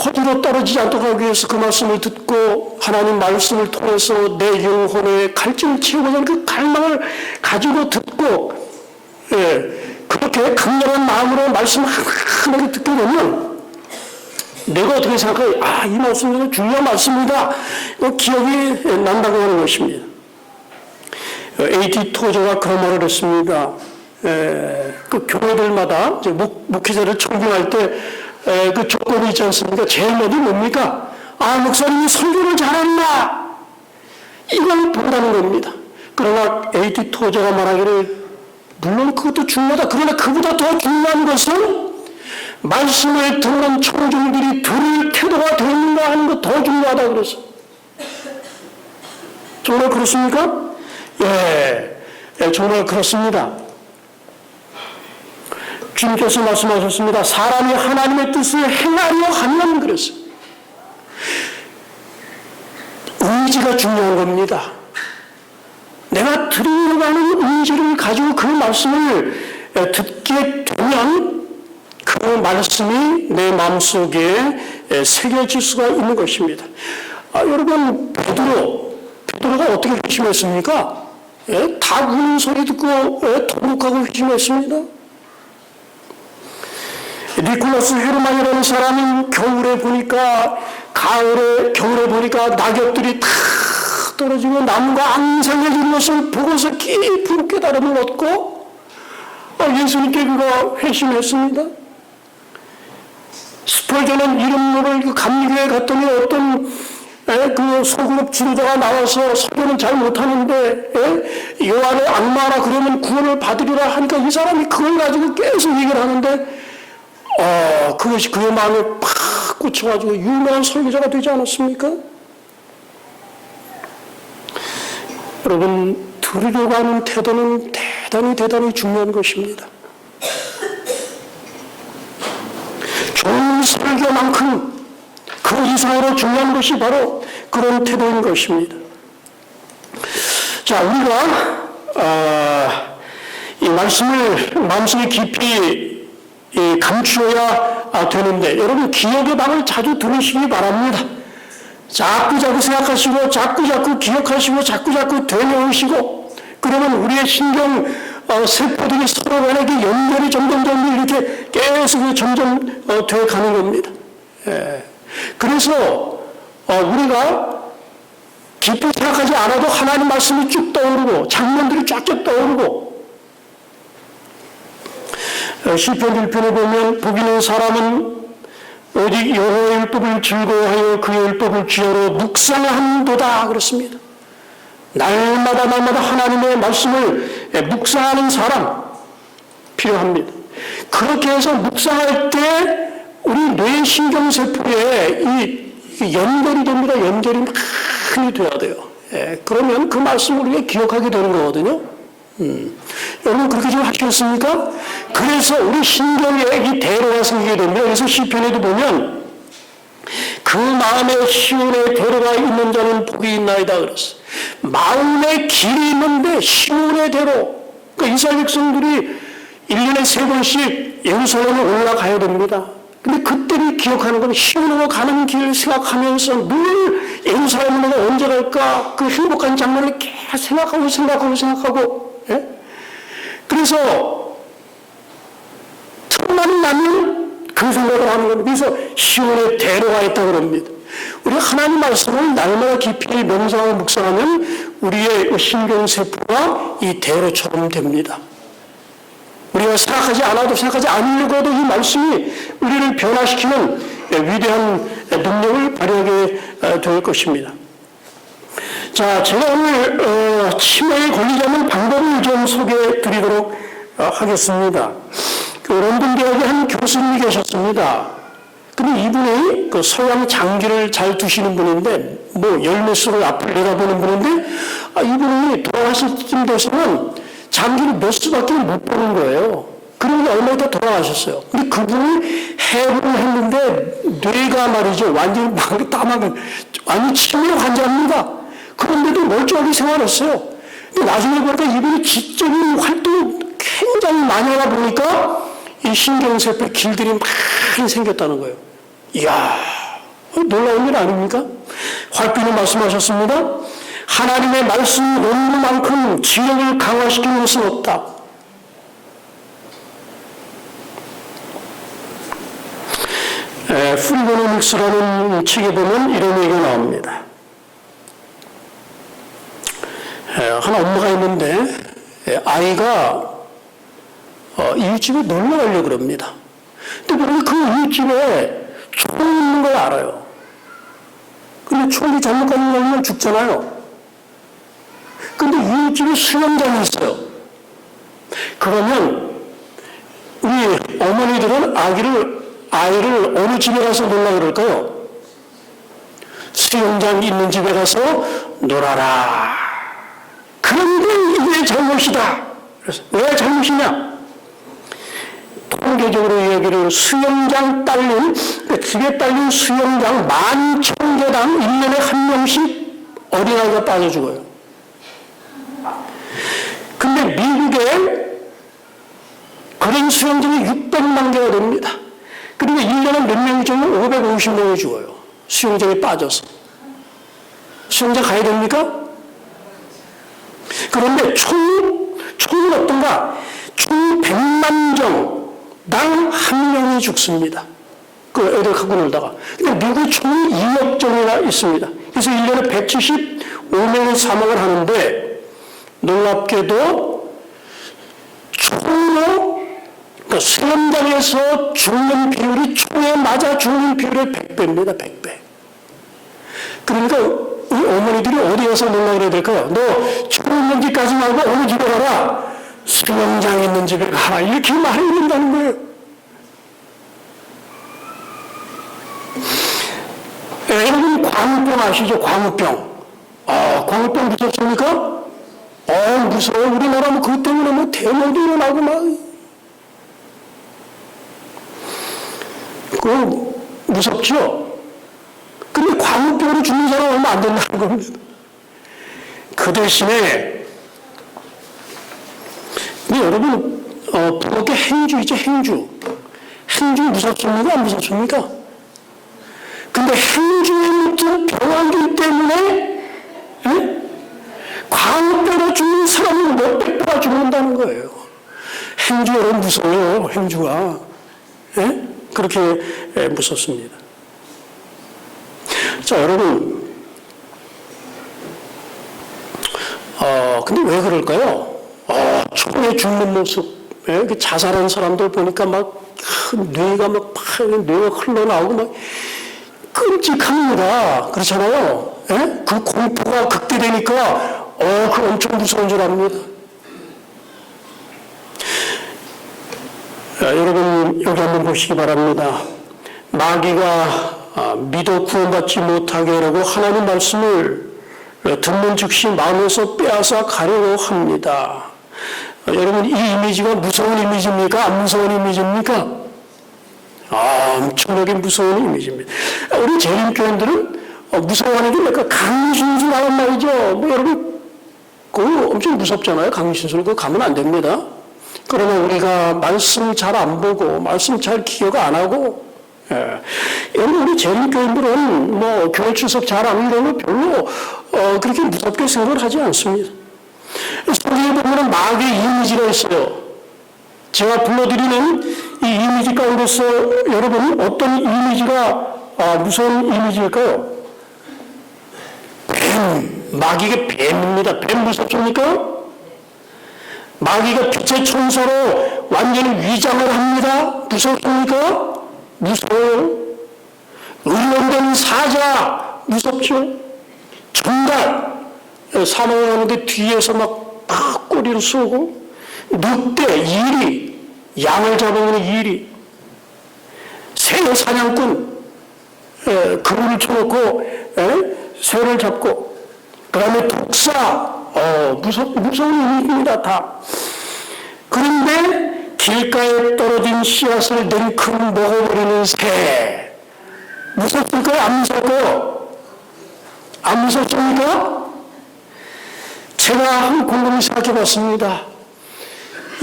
허리로 떨어지지 않도록 하기 위해서 그 말씀을 듣고 하나님 말씀을 통해서 내 영혼의 갈증을 채우고자 하는 그 갈망을 가지고 듣고, 그렇게 강렬한 마음으로 말씀을 하나하나 듣게 되면 내가 어떻게 생각해? 이 말씀은 중요한 말씀이다. 기억이 난다고 하는 것입니다. A.T. 토저가 그런 말을 했습니다. 그 교회들마다 이제 목회자를 청빙할 때 그 조건이 있지 않습니까? 제일 먼저 뭡니까? 목사님이 설교를 잘한다. 이걸 본다는 겁니다. 그러나 A.T. 토저가 말하기를 물론 그것도 중요하다. 그러나 그보다 더 중요한 것은 말씀을 듣는 청중들이 들을 태도가 되는가 하는 것 더 중요하다 그랬어. 정말 그렇습니까? 정말 그렇습니다. 주님께서 말씀하셨습니다. 사람이 하나님의 뜻을 행하려 하면 그랬어요. 의지가 중요한 겁니다. 내가 들으려고 하는 의지를 가지고 그 말씀을 듣게 되면 그 말씀이 내 마음속에 새겨질 수가 있는 것입니다. 여러분, 베드로가 어떻게 회심했습니까? 닭 우는 소리 듣고 통곡하고 회심했습니다. 니콜라스 헤르만이라는 사람은 겨울에 보니까 낙엽들이 탁 떨어지고 나무가 앙상해지는 것을 보고서 깊은 깨달음을 얻고 예수님께 그가 회심했습니다. 스펄전은 이름 모를 감리교에 갔더니 어떤 그 소그룹 지도자가 나와서 설교는 잘 못하는데 요한의 악마라 그러면 구원을 받으리라 하니까 이 사람이 그걸 가지고 계속 얘기를 하는데 그것이 그의 마음에 팍 꽂혀가지고 유명한 설교자가 되지 않았습니까? 여러분, 들으려고 하는 태도는 대단히 중요한 것입니다. 좋은 설교만큼 그 이상으로 중요한 것이 바로 그런 태도인 것입니다. 자, 우리가 이 말씀을 마음속에 깊이 감추어야 되는데 여러분 기억의 방을 자주 들으시기 바랍니다. 자꾸 생각하시고 자꾸 기억하시고 자꾸 되뇌으시고 그러면 우리의 신경 세포들이 서로 간에 연결이 점점 이렇게 계속 점점 되어 가는 겁니다. 그래서 우리가 깊이 생각하지 않아도 하나님 말씀이 쭉 떠오르고 장면들이 쫙쫙 떠오르고 시편 1편에 보면 복 있는 사람은 오직 여호와의 율법을 즐거워하여 그의 율법을 주야로 묵상한도다 그렇습니다. 날마다 하나님의 말씀을 묵상하는 사람 필요합니다. 그렇게 해서 묵상할 때 우리 뇌 신경세포에 이 연결이 됩니다. 연결이 많이 돼야 돼요. 그러면 그 말씀을 우리가 기억하게 되는 거거든요. 여러분 그렇게 좀 하시겠습니까? 그래서 우리 신경에 이 대로가 생기게 됩니다. 그래서 시편에도 보면 그 마음에 시온의 대로가 있는 자는 복이 있나이다 그랬어. 마음에 길이 있는데 시온의 대로. 그러니까 이스라엘 백성들이 1년에 3번씩 예루살렘에 올라가야 됩니다. 근데 그때를 기억하는 건 시온으로 가는 길을 생각하면서 늘 예루살렘에 내가 언제 갈까 그 행복한 장면을 계속 생각하고 그래서 틈만 나면 그 생각을 하는 겁니다. 그래서 시온의 대로가 있다고 합니다. 우리 하나님 말씀을 날마다 깊이 명상하고 묵상하면 우리의 신경세포가 이 대로처럼 됩니다. 우리가 생각하지 않아도 생각하지 않으려고 해도 이 말씀이 우리를 변화시키는 위대한 능력을 발휘하게 될 것입니다. 자, 제가 오늘 치매에 걸리지 않는 방법을 좀 소개해 드리도록 하겠습니다. 그 런던 대학의 한 교수님이 계셨습니다. 근데 이분이 그 서양 장기를 잘 두시는 분인데 열몇 수를 앞을 내다보는 분인데 이분이 돌아가실 쯤 돼서는 장기를 몇 수밖에 못 보는 거예요. 그러니까 얼마 있다 돌아가셨어요. 근데 그분이 해부를 했는데 뇌가 말이죠. 완전히 완전 치매 환자입니다. 그런데도 멀쩡하게 생활했어요. 근데 나중에 보니까 이분이 지적인 활동을 굉장히 많이 하다 보니까 이 신경세포 길들이 많이 생겼다는 거예요. 이야, 놀라운 일 아닙니까? 활비는 말씀하셨습니다. 하나님의 말씀 논문만큼 지력을 강화시키는 것은 없다. 프리고노믹스라는 책에 보면 이런 얘기가 나옵니다. 한 엄마가 있는데 아이가 이웃집에 놀러 가려고 그럽니다. 근데 그런데 그 이웃집에 총이 있는 걸 알아요. 근데 총이 잘못 가면 죽잖아요. 근데 이웃집에 수영장이 있어요. 그러면 우리 어머니들은 아이를 어느 집에 가서 놀라 그럴까요? 수영장 있는 집에 가서 놀아라. 그런데 이게 잘못이다. 그래서 왜 잘못이냐? 통계적으로 이야기를 수영장 딸린, 집에 딸린 수영장 11,000개당 1년에 한 명씩 어린아이가 빠져 죽어요. 근데 미국에 그런 수영장이 600만 개가 됩니다. 그리고 1년에 몇 명이 죽으면 550명이 죽어요. 수영장에 빠져서. 수영장 가야 됩니까? 그런데 총은 어떤가? 총 100만 정당 한 명이 죽습니다. 그 애들 갖고 놀다가. 근데 미국 총이 2억 정이나 있습니다. 그래서 1년에 175명이 사망을 하는데 놀랍게도 총으로 그러니까 수영장에서 죽는 비율이 총에 맞아 죽는 비율의 100배입니다. 100배. 그러니까 우리 어머니들이 어디 가서 놀라 그래야 될까요? 너 총 있는 집 가지 말고 어느 집에 가라. 수영장 있는 집에 가라. 이렇게 말해야 된다는 거예요. 여러분 광우병 아시죠? 광우병. 광우병 무섭습니까? 무서워. 우리나라 뭐 그것 때문에 뭐 대모도 일어나고 막. 그거 무섭죠? 근데 광우병으로 죽는 사람 얼마 안 된다는 겁니다. 그 대신에, 근데 여러분, 부엌에 행주 있죠, 행주. 행주 무섭습니까? 안 무섭습니까? 근데 행주에 묻힌 병원균 때문에, 광우병으로 죽는 사람은 몇백 배가 죽는다는 거예요. 행주 여러분 무서워요, 행주가. 그렇게 무섭습니다. 자, 여러분. 근데 왜 그럴까요? 총에 죽는 모습, 자살한 사람들 보니까 막, 뇌가 흘러나오고 막, 끔찍합니다. 그렇잖아요? 그 공포가 극대되니까, 그 엄청 무서운 줄 압니다. 여러분, 여기 한번 보시기 바랍니다. 마귀가 믿어 구원받지 못하게 하려고 하나님 말씀을 듣는 즉시 마음에서 빼앗아 가려고 합니다. 여러분, 이 이미지가 무서운 이미지입니까? 안 무서운 이미지입니까? 엄청나게 무서운 이미지입니다. 우리 재림교인들은 무서워하는 게 뭔가 강신술하는 말이죠. 뭐 여러분, 그거 엄청 무섭잖아요. 강신술. 그거 가면 안 됩니다. 그러나 우리가 말씀 잘 안 보고, 말씀 잘 기억 안 하고, 여러분, 우리 재림교인들은 뭐 교회 출석 잘하는 경우 별로 그렇게 무섭게 생각을 하지 않습니다. 성경에 보면 마귀의 이미지가 있어요. 제가 불러드리는 이 이미지 가운데서 여러분 어떤 이미지가 무서운 이미지일까요? 뱀, 마귀가 뱀입니다. 뱀 무섭습니까? 마귀가 빛의 천사로 완전히 위장을 합니다. 무섭습니까? 무서워요. 의원된 사자 무섭죠. 정갈 사망을 하는데 뒤에서 막 꼬리를 쏘고, 늑대 이리 양을 잡아오는 이리, 새 사냥꾼 그물을 쳐놓고 새를 잡고, 그 다음에 독사 무서운 이미지입니다. 다. 그런데 길가에 떨어진 씨앗을 냉큼 먹어버리는 새 무섭을까요? 안 무섭고요? 안 무섭습니까? 제가 한 곰곰이 생각해 봤습니다.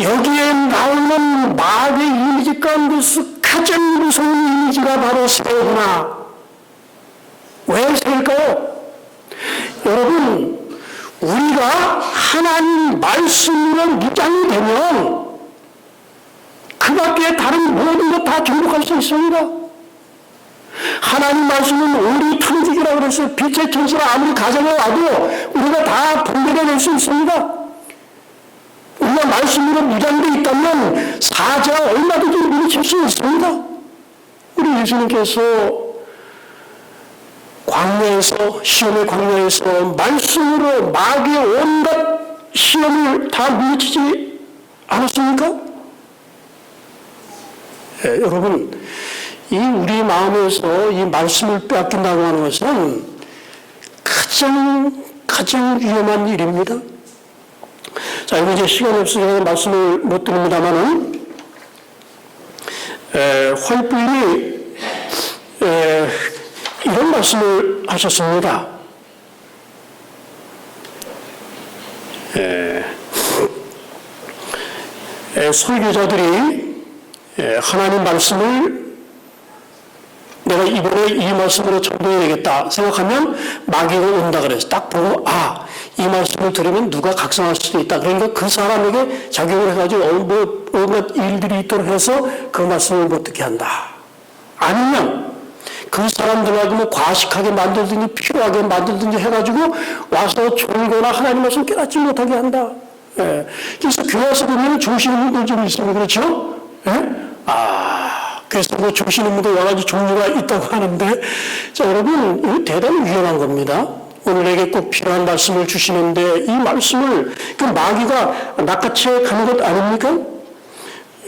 여기에 나오는 마귀의 이미지 가운데서 가장 무서운 이미지가 바로 새구나. 왜 새일까요? 여러분, 우리가 하나님 말씀으로 무장이 되면 그 밖에 다른 모든 것 다 정복할 수 있습니다. 하나님 말씀은 우리 탕직이라고 그랬어요. 빛의 천사가 아무리 가정에 와도 우리가 다 분별해낼 수 있습니다. 우리가 말씀으로 무장되어 있다면 사자가 얼마든지 물리칠 수 있습니다. 우리 예수님께서 광야에서, 시험의 광야에서 말씀으로 마귀의 온갖 시험을 다 물리치지 않았습니까? 예, 여러분, 이 우리 마음에서 이 말씀을 빼앗긴다고 하는 것은 가장 위험한 일입니다. 자, 이거 이제 시간이 없어서 말씀을 못 드립니다만은, 화이트 부인이 이런 말씀을 하셨습니다. 설교자들이 하나님 말씀을 내가 이번에 이 말씀으로 전도해야 되겠다 생각하면 마귀가 온다 그래서 딱 보고 이 말씀을 들으면 누가 각성할 수도 있다. 그러니까 그 사람에게 작용을 해가지고 온갖 일들이 있도록 해서 그 말씀을 못 듣게 한다. 아니면 그 사람들하고 뭐 과식하게 만들든지 필요하게 만들든지 해가지고 와서 졸거나 하나님 말씀 깨닫지 못하게 한다. 예. 그래서 교회 와서 보면 조시는 분들 좀 있습니다. 그렇죠? 예? 그래서 뭐 조시는 분들 여러 가지 종류가 있다고 하는데, 자, 여러분, 이거 대단히 위험한 겁니다. 오늘 내게 꼭 필요한 말씀을 주시는데, 이 말씀을 그 마귀가 낚아채 가는 것 아닙니까?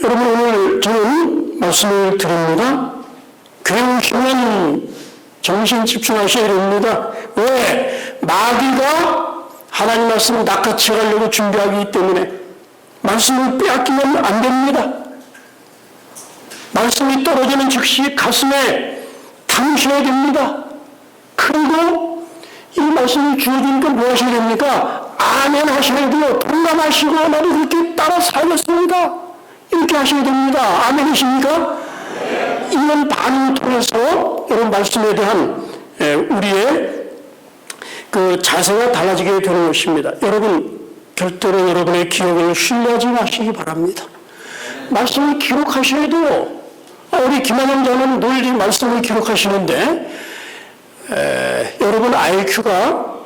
여러분, 오늘 저는 말씀을 드립니다. 교회 오시면 정신 집중하셔야 됩니다. 왜? 마귀가 하나님 말씀을 낚아채 가려고 준비하기 때문에 말씀을 빼앗기면 안 됩니다. 말씀이 떨어지는 즉시 가슴에 담으셔야 됩니다. 그리고 이 말씀이 주어지니까 뭐 하셔야 됩니까? 아멘 하셔야 돼요. 동감하시고 나도 그렇게 따라 살겠습니다. 이렇게 하셔야 됩니다. 아멘이십니까? 이런 반응을 통해서 이런 말씀에 대한 우리의 그 자세가 달라지게 되는 것입니다. 여러분, 절대로 여러분의 기억을 신뢰하지 마시기 바랍니다. 말씀을 기록하셔야 돼요. 우리 김한영 장로는 늘 이 말씀을 기록하시는데, 여러분 IQ가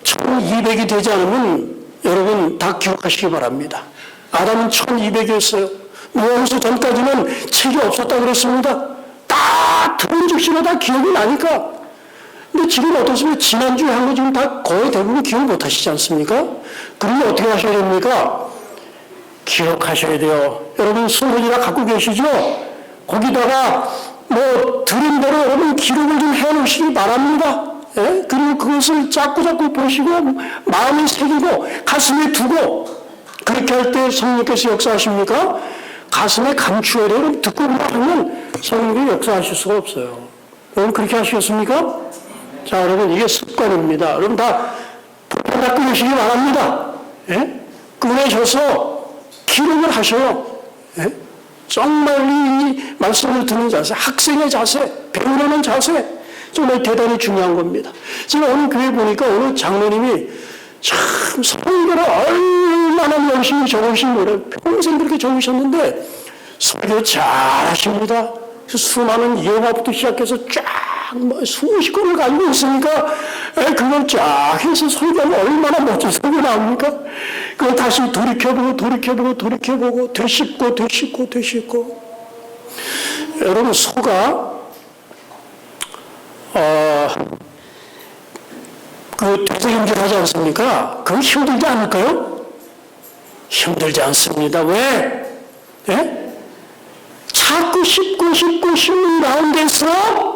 1200이 되지 않으면 여러분 다 기억하시기 바랍니다. 아담은 1200이었어요. 노아에서 전까지는 책이 없었다고 그랬습니다. 다 들은 즉시로 다 기억이 나니까. 근데 지금 어떻습니까? 지난주에 한 거 지금 다 거의 대부분 기억 못 하시지 않습니까? 그러면 어떻게 하셔야 됩니까? 기록하셔야 돼요. 여러분 스물이나 갖고 계시죠? 거기다가 뭐 들은 대로 여러분 기록을 좀 해놓으시기 바랍니다. 예? 그리고 그것을 자꾸 보시고 마음에 새기고 가슴에 두고 그렇게 할 때 성령께서 역사하십니까? 가슴에 감추어야 돼요. 그럼 듣고 하면 성령이 역사하실 수가 없어요. 여러분 그렇게 하시겠습니까? 자, 여러분 이게 습관입니다. 여러분 다 볼펜 다 끊으시기 바랍니다. 예? 끊으셔서 기록을 하셔요. 예? 정말 이 말씀을 듣는 자세, 학생의 자세, 배우려는 자세, 정말 대단히 중요한 겁니다. 제가 오늘 교회 보니까 오늘 장로님이 참 설교를 얼마나 열심히 적으신 거를 평생 그렇게 적으셨는데 설교 잘 하십니다. 수많은 예화부터 시작해서 쫙 뭐 수십 건을 가지고 있으니까 그걸 쫙 해서 설교하면 얼마나 멋진 설교 나옵니까? 그걸 다시 돌이켜보고 되짚고 여러분 소가 그 되새김질 하지 않습니까? 그건 힘들지 않을까요? 힘들지 않습니다. 왜? 예? 자꾸 씹는 가운데서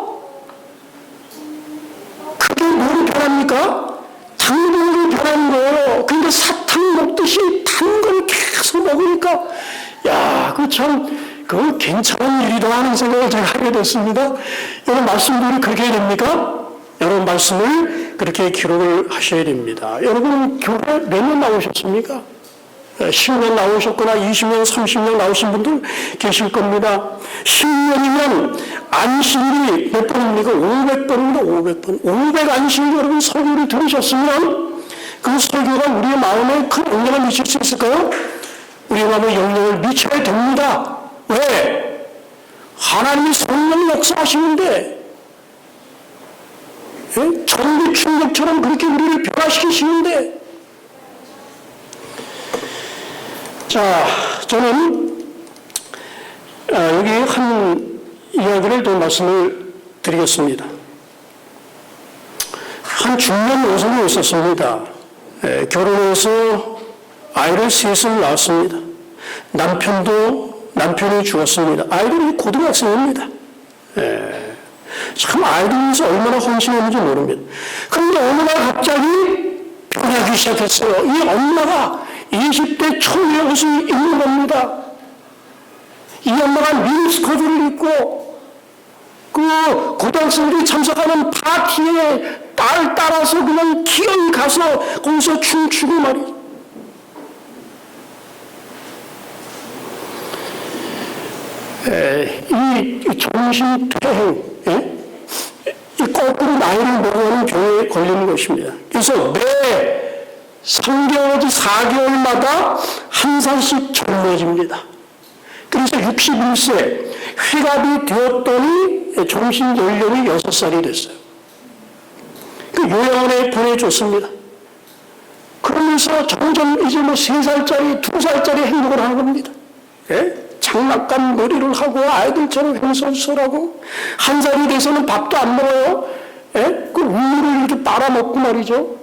그게 뭐로 변합니까? 당분으로 변하는 거예요. 그러니까 사탕 먹듯이 단 걸 계속 먹으니까 그 괜찮은 일이다 하는 생각을 제가 하게 됐습니다. 여러분 말씀들이 그렇게 해야 됩니까? 여러분 말씀을 그렇게 기록을 하셔야 됩니다. 여러분 교회 몇 년 나오셨습니까? 10년 나오셨거나 20년, 30년 나오신 분들 계실 겁니다. 10년이면 안식일이 몇 번입니까? 500번입니다. 500번. 500 안식일 여러분 설교를 들으셨으면 그 설교가 우리의 마음에 큰 영향을 미칠 수 있을까요? 우리의 마음에 영향을 미쳐야 됩니다. 왜? 하나님이 성령 역사하시는데 예? 전기 충격처럼 그렇게 우리를 변화시키시는데, 자, 저는 여기 한 이야기를 더 말씀을 드리겠습니다. 한 중년 여성이 있었습니다. 결혼해서 아이를 셋을 낳았습니다. 남편이 죽었습니다. 아이들이 고등학생입니다. 참 아이들에서 얼마나 헌신했는지 모릅니다. 그런데 어느 날 갑자기 변하기 시작했어요. 이 엄마가 20대 초여것이 있는 겁니다. 이 엄마가 미니스커트를 입고 그 고등학생들이 참석하는 파티에 딸 따라서 그냥 기어이 가서 거기서 춤추고 말이죠. 이 정신퇴행, 이 거꾸로 나이를 먹어가는 병에 걸리는 것입니다. 그래서 매 3개월에서 4개월마다 한 살씩 젊어집니다. 그래서 61세 회갑이 되었더니 정신 연령이 6살이 됐어요. 그 요양원에 보내줬습니다. 그러면서 점점 이제 뭐 3살짜리, 2살짜리 행동을 하는 겁니다. 장난감 놀이를 하고 아이들처럼 횡설수설하고 1살이 돼서는 밥도 안 먹어요. 그 우유를 이렇게 빨아먹고 말이죠.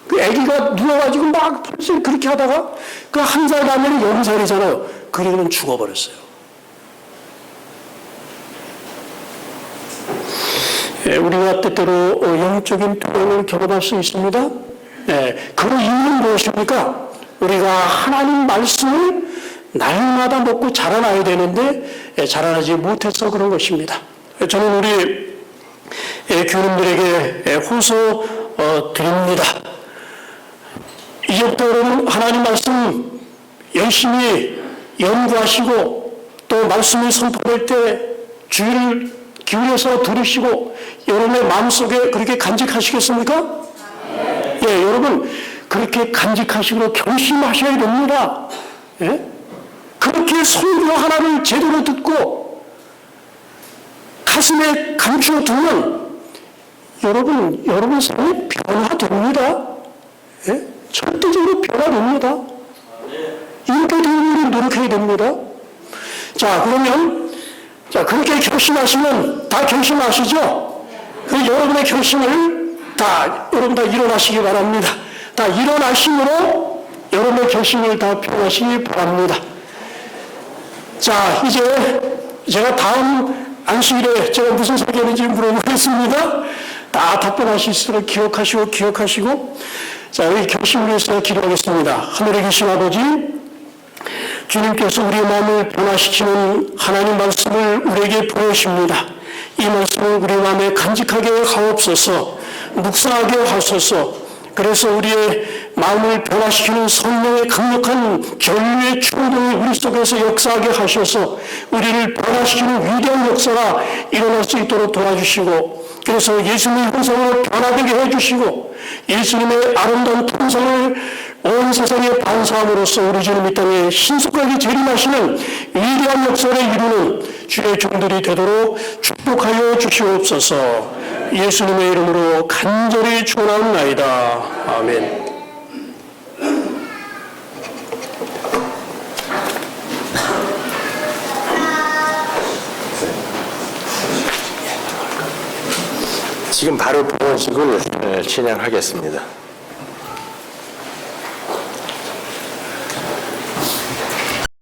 그 아기가 누워가지고 막 벌써 그렇게 하다가 그 1살 가면 0살이잖아요. 그리고는 죽어버렸어요. 우리가 때때로 영적인 투영을 경험할 수 있습니다. 그 이유는 무엇입니까? 우리가 하나님 말씀을 날마다 먹고 자라나야 되는데 자라나지 못해서 그런 것입니다. 저는 우리 교인들에게 호소 드립니다. 이제부터 여러분 하나님 말씀 열심히 연구하시고 또 말씀이 선포될 때 주의를 기울여서 들으시고 여러분의 마음속에 그렇게 간직하시겠습니까? 여러분 그렇게 간직하시고 결심하셔야 됩니다. 그렇게 설교 하나를 제대로 듣고 가슴에 감춰두면 여러분 삶이 변화됩니다. 절대적으로 변화됩니다. 이렇게 되는 노력해야 됩니다. 자, 그러면 그렇게 결심하시면 다 결심하시죠? 여러분의 결심을 여러분 다 일어나시기 바랍니다. 다 일어나심으로 여러분의 결심을 다 표현하시기 바랍니다. 자, 이제 제가 다음 안식일에 제가 무슨 설교했는지 물어보겠습니다. 다 답변하실 수 있도록 기억하시고 자, 우리 결심을 위해서 기도하겠습니다. 하늘에 계신 아버지, 주님께서 우리의 마음을 변화시키는 하나님 말씀을 우리에게 보여주십니다. 이 말씀을 우리 마음에 간직하게 하옵소서, 묵상하게 하소서. 그래서 우리의 마음을 변화시키는 성령의 강력한 견류의 충동이 우리 속에서 역사하게 하셔서 우리를 변화시키는 위대한 역사가 일어날 수 있도록 도와주시고, 그래서 예수님의 형상으로 변화되게 해주시고 예수님의 아름다운 통성을 온 세상에 반사함으로써 우리 주님 이 땅에 신속하게 재림하시는 위대한 역사를 이루는 주의 종들이 되도록 축복하여 주시옵소서. 예수님의 이름으로 간절히 축원하옵나이다. 아멘. 지금 바로 봉헌식을 진행하겠습니다.